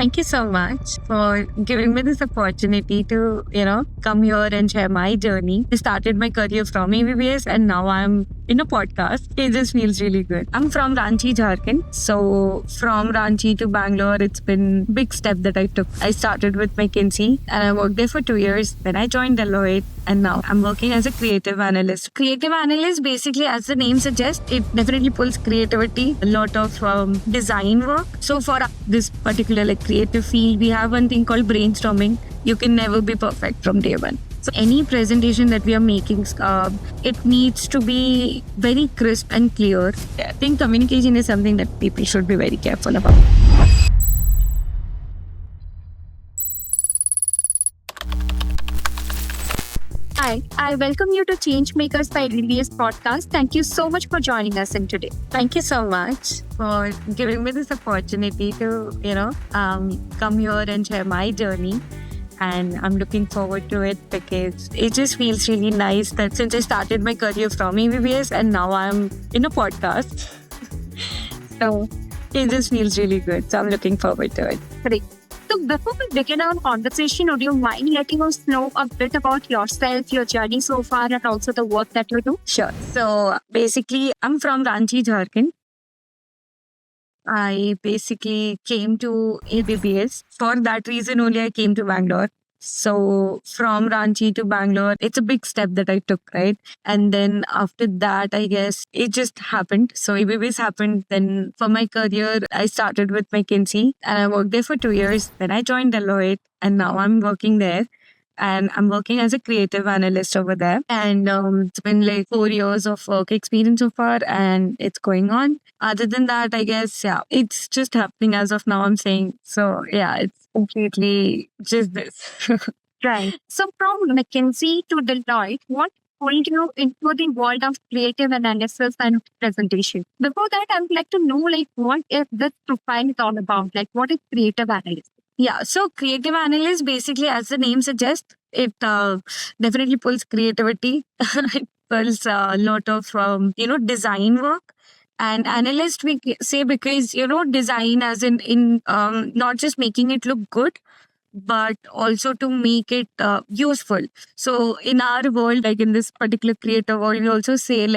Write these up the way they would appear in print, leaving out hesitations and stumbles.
Thank you so much for giving me this opportunity to, come here and share my journey. I started my career from ABBS and now I'm in a podcast. It just feels really good. I'm from Ranchi, Jharkhand. So from Ranchi to Bangalore, it's been a big step that I took. I started with McKinsey and I worked there for 2 years. Then I joined Deloitte and now I'm working as a creative analyst. Creative analyst, basically, as the name suggests, it definitely pulls creativity, a lot of design work. So for this particular creative field, we have one thing called brainstorming. You can never be perfect from day one. So any presentation that we are making, it needs to be very crisp and clear. I think communication is something that people should be very careful about. Hi, I welcome you to Changemakers by Release podcast. Thank you so much for joining us in today. Thank you so much for giving me this opportunity to, come here and share my journey. And I'm looking forward to it because it just feels really nice that since I started my career from ABBS and now I'm in a podcast. So it just feels really good. So I'm looking forward to it. Great. So before we begin our conversation, would you mind letting us know a bit about yourself, your journey so far, and also the work that you do? Sure. So basically, I'm from Ranchi, Jharkhand. I basically came to ABBS. For that reason only, I came to Bangalore. So from Ranchi to Bangalore, it's a big step that I took, right? And then after that, I guess it just happened. So ABBS happened. Then for my career, I started with McKinsey and I worked there for 2 years. Then I joined Deloitte and now I'm working there. And I'm working as a creative analyst over there. And it's been 4 years of work experience so far, and it's going on. Other than that, I guess, it's just happening as of now, I'm saying. So, it's completely just this. Right. So, from McKinsey to Deloitte, what pulled you into the world of creative analysis and presentation? Before that, I would like to know, what is this profile is all about? What is creative analysis? Yeah, so creative analyst, basically, as the name suggests, it definitely pulls creativity. It pulls a lot of, design work. And analyst, we say because, design as in not just making it look good, but also to make it useful. So in our world, in this particular creative world, we also say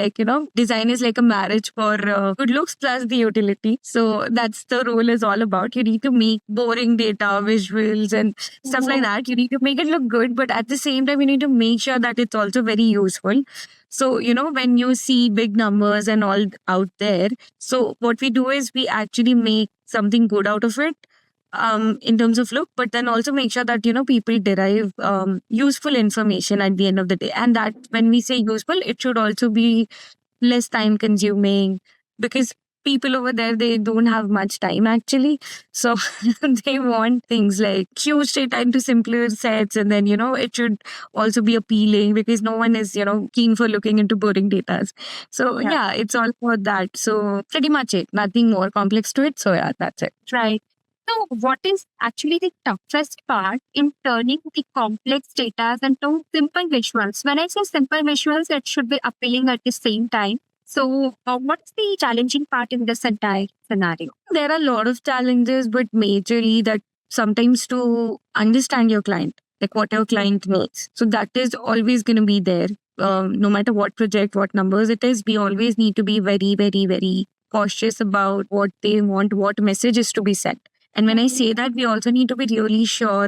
design is like a marriage for good looks plus the utility. So that's the role is all about. You need to make boring data, visuals and stuff like that. You need to make it look good, but at the same time, you need to make sure that it's also very useful. So, when you see big numbers and all out there, so what we do is we actually make something good out of it in terms of look, but then also make sure that, people derive useful information at the end of the day. And that when we say useful, it should also be less time consuming because people over there, they don't have much time actually. So they want things like huge data into simpler sets. And then, it should also be appealing because no one is, keen for looking into boring data. So it's all about that. So pretty much it, nothing more complex to it. So that's it. Right. So, what is actually the toughest part in turning the complex data into simple visuals? When I say simple visuals, it should be appealing at the same time. So, what's the challenging part in this entire scenario? There are a lot of challenges, but majorly that sometimes to understand your client, like what your client needs. So, that is always going to be there. No matter what project, what numbers it is, we always need to be very, very, very cautious about what they want, what message is to be sent. And when I say that, we also need to be really sure,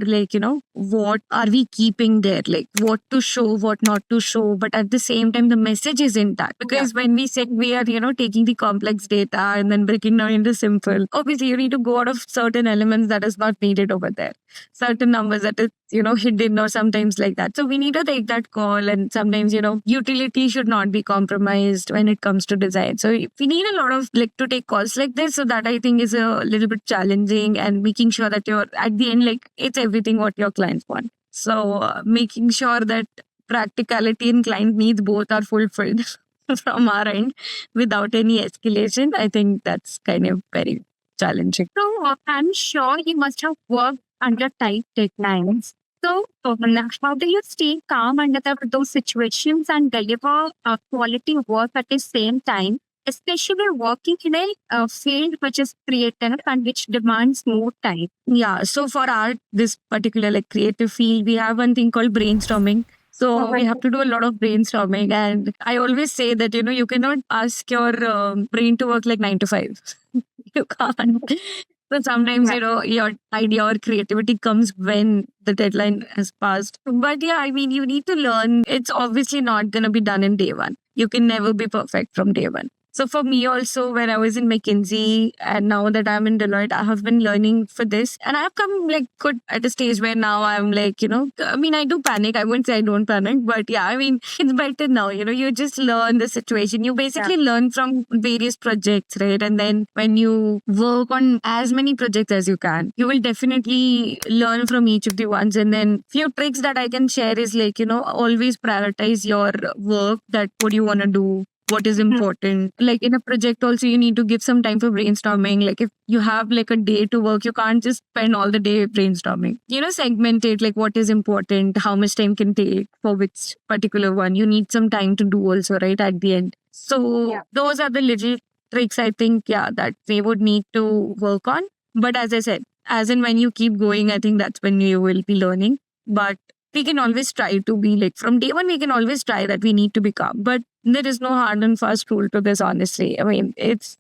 what are we keeping there? What to show, what not to show. But at the same time, the message is in that. Because when we say we are, taking the complex data and then breaking down into simple, obviously you need to go out of certain elements that is not needed over there. Certain numbers that is, hidden or sometimes like that. So we need to take that call. And sometimes, utility should not be compromised when it comes to design. So we need a lot of to take calls like this. So that I think is a little bit challenging and making sure that you're at the end, it's everything what your clients want. So making sure that practicality and client needs both are fulfilled from our end without any escalation. I think that's kind of very challenging. So I'm sure you must have worked under tight deadlines. So, how do you stay calm under those situations and deliver quality work at the same time especially working in a field which is creative and which demands more time? Yeah. So for art, this particular like creative field, we have one thing called brainstorming. So we have to do a lot of brainstorming. And I always say that, you cannot ask your brain to work like 9 to 5. You can't. So sometimes, Yeah. your idea or creativity comes when the deadline has passed. But yeah, I mean, you need to learn. It's obviously not going to be done in day one. You can never be perfect from day one. So for me also, when I was in McKinsey and now that I'm in Deloitte, I have been learning for this. And I've come like good at a stage where now I'm like, I mean, I do panic. I wouldn't say I don't panic, but yeah, I mean, it's better now. You just learn the situation. You basically learn from various projects, right? And then when you work on as many projects as you can, you will definitely learn from each of the ones. And then few tricks that I can share is like, always prioritize your work, that what you want to do, what is important. Like in a project also, you need to give some time for brainstorming. Like if you have like a day to work, you can't just spend all the day brainstorming. Segment it, like what is important, how much time can take for which particular one. You need some time to do also, right, at the end. So those are the little tricks I think, that we would need to work on. But as I said, as and when you keep going, I think that's when you will be learning. But we can always try to be like from day one, we can always try that we need to be calm. But there is no hard and fast rule to this, honestly. I mean,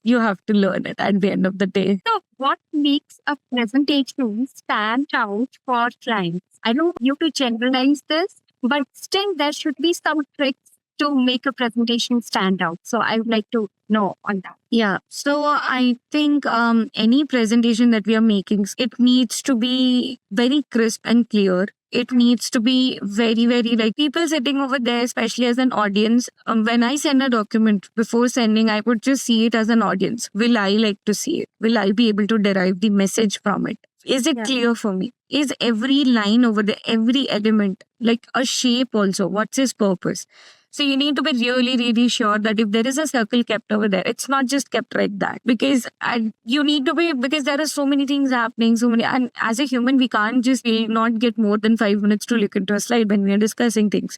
you have to learn it at the end of the day. So, what makes a presentation stand out for clients? I don't want you to generalize this, but still there should be some tricks to make a presentation stand out. So, I would like to know on that. Yeah. So I think any presentation that we are making, it needs to be very crisp and clear. It needs to be very, very like people sitting over there, especially as an audience. When I send a document, before sending, I would just see it as an audience. Will I like to see it? Will I be able to derive the message from it? Is it clear for me? Is every line over there, every element, like a shape also? What's its purpose? So you need to be really, really sure that if there is a circle kept over there, it's not just kept like that. Because you need to be, because there are so many things happening, and as a human, we can't just not get more than 5 minutes to look into a slide when we are discussing things.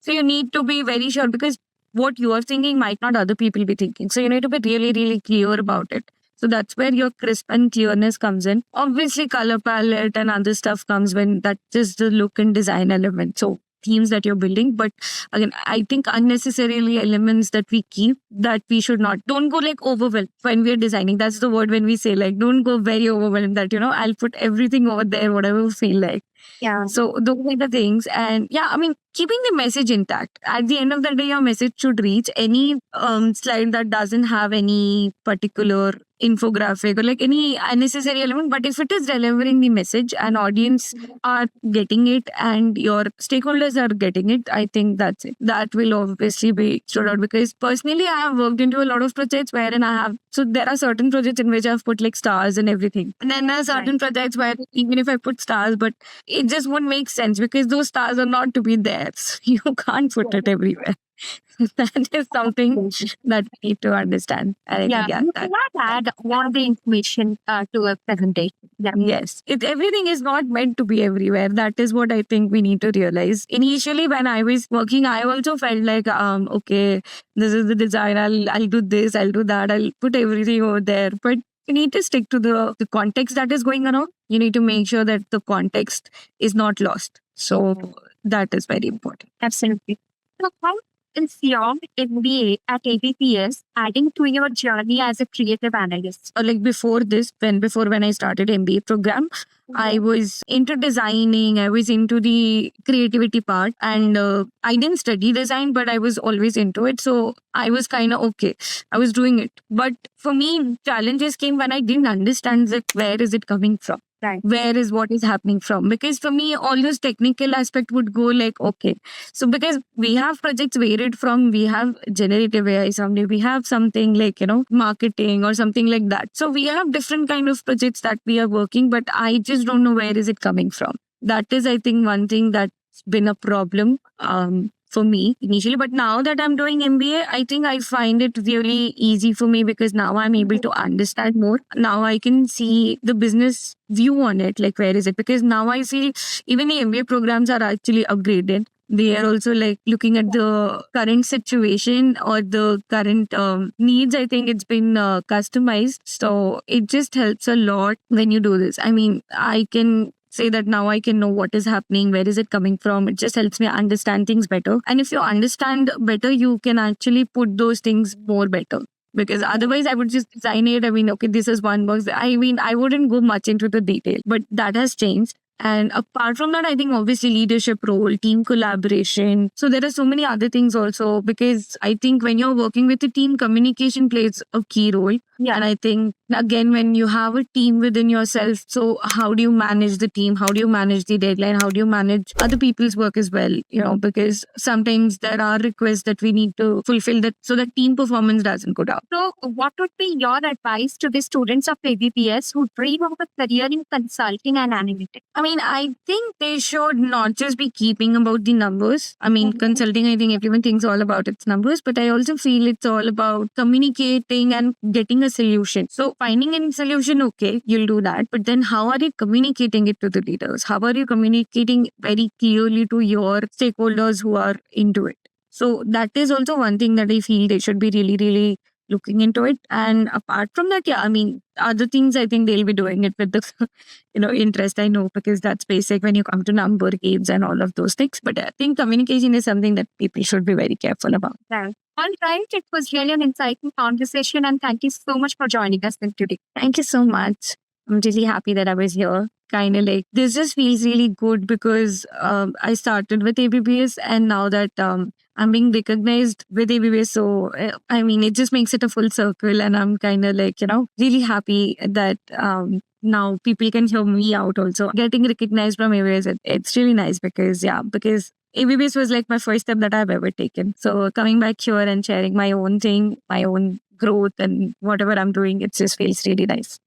So you need to be very sure, because what you are thinking might not other people be thinking. So you need to be really, really clear about it. So that's where your crisp and clearness comes in. Obviously, color palette and other stuff comes when that's just the look and design element. So themes that you're building. But again, I think unnecessarily elements that we keep, that we should not. Don't go like overwhelmed when we're designing. That's the word when we say like, don't go very overwhelmed that, I'll put everything over there, whatever we feel like. Yeah. So those are the things. And yeah, I mean, keeping the message intact. At the end of the day, your message should reach. Any slide that doesn't have any particular infographic or like any unnecessary element, but if it is delivering the message and audience are getting it and your stakeholders are getting it, I think that's it. That will obviously be stood out, because personally I have worked into a lot of projects wherein so there are certain projects in which I've put like stars and everything. And then there are certain projects where even if I put stars, but it just won't make sense because those stars are not to be there. So you can't put it everywhere. That is something that we need to understand. And I think, You cannot add all the information to a presentation. Yes, everything is not meant to be everywhere. That is what I think we need to realize. Initially, when I was working, I also felt like, okay, this is the design. I'll do this. I'll do that. I'll put everything over there. But you need to stick to the context that is going around. You need to make sure that the context is not lost. So that is very important. Absolutely. So how is your MBA at ABPS adding to your journey as a creative analyst? Like before when I started MBA program, I was into designing. I was into the creativity part, and I didn't study design, but I was always into it. So I was kind of okay. I was doing it, but for me, challenges came when I didn't understand that where is it coming from. Right. Where is what is happening from? Because for me, all this technical aspect would go like, okay. So because we have projects varied from, we have generative AI someday, we have something like, marketing or something like that. So we have different kind of projects that we are working, but I just don't know where is it coming from. That is, I think, one thing that's been a problem. For me initially, but now that I'm doing MBA, I think I find it really easy for me because now I'm able to understand more. Now I can see the business view on it, like where is it? Because now I see even the MBA programs are actually upgraded. They are also like looking at the current situation or the current needs. I think it's been customized. So it just helps a lot when you do this. I mean, I can say that now I can know what is happening, where is it coming from. It just helps me understand things better. And if you understand better, you can actually put those things more better. Because otherwise, I would just design it. I mean, okay, this is one box. I mean, I wouldn't go much into the detail, but that has changed. And apart from that, I think obviously leadership role, team collaboration. So there are so many other things also, because I think when you're working with a team, communication plays a key role. Yeah. And I think again, when you have a team within yourself, so how do you manage the team? How do you manage the deadline? How do you manage other people's work as well? Because sometimes there are requests that we need to fulfill that so that team performance doesn't go down. So, what would be your advice to the students of ABPS who dream of a career in consulting and analytics? I mean, I think they should not just be keeping about the numbers. I mean, consulting, I think everyone thinks all about its numbers, but I also feel it's all about communicating and getting a solution. So finding a solution, okay, you'll do that. But then how are you communicating it to the leaders? How are you communicating very clearly to your stakeholders who are into it? So that is also one thing that I feel they should be really, really looking into it. And apart from that, yeah, I mean, other things I think they'll be doing it with the interest. I know, because that's basic when you come to number games and all of those things. But I think communication is something that people should be very careful about. Right. All right. It was really an insightful conversation, and thank you so much for joining us today. Thank you so much. I'm really happy that I was here. Kind of like this just feels really good because I started with ABPS, and now that I'm being recognized with ABPS, so I mean, it just makes it a full circle, and I'm kind of like, really happy that now people can hear me out also. Getting recognized from ABPS, it's really nice because ABPS was like my first step that I've ever taken. So coming back here and sharing my own thing, my own growth and whatever I'm doing, it just feels really nice.